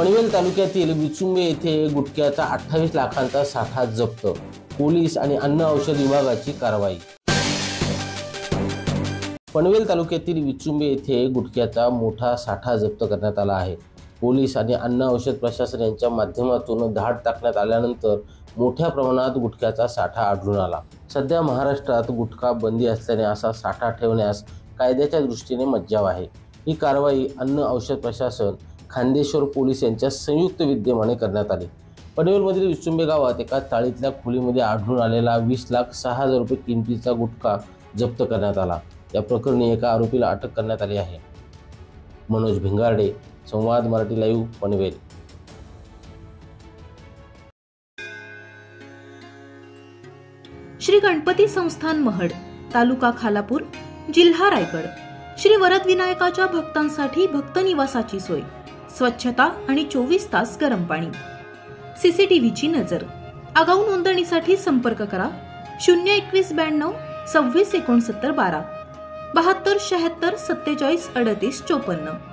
पनवेल तालुक्यातील विचुंबे येथे गुटख्याचा 28 लाखांचा साठा जप्त, पोलीस आणि अन्न औषध विभागाची कारवाई। पनवेल तालुक्यातील विचुंबे येथे गुटख्याचा मोठा साठा जप्त करण्यात आला आहे। पोलीस आणि अन्न औषध प्रशासन यांच्या माध्यमातून धाड टाकण्यात आल्यानंतर मोठ्या प्रमाणात गुटख्याचा साठा आढळून आला। सध्या महाराष्ट्रात गुटखा बंदी असल्याने असा साठा ठेवण्यास कायद्याच्या दृष्टीने मज्जाव आहे। ही कारवाई अन्न औषध प्रशासन, खांदेश्वर पोलीस यांच्या संयुक्त विद्यमाने करण्यात आली। पनवेलमधील विचुंबे गावात एका चाळीतल्या खोलीमध्ये आढळून आलेला 20,06,000 रुपये किमतीचा गुटखा जप्त करण्यात आला। या प्रकरणी एका आरोपीला अटक करण्यात आली आहे। मनोज भिंगारडे, संवाद मराठी लाईव्ह, पनवेल। श्री गणपती संस्थान महड, तालुका खालापूर, जिल्हा रायगड। श्री वरद विनायकाच्या भक्तांसाठी भक्त निवासाची सोय, स्वच्छता आणि 24 तास गरम पाणी, सीसीटीव्हीची नजर। आगाऊ नोंदणीसाठी संपर्क करा 02192 26 69 12 72 76 47 38 54।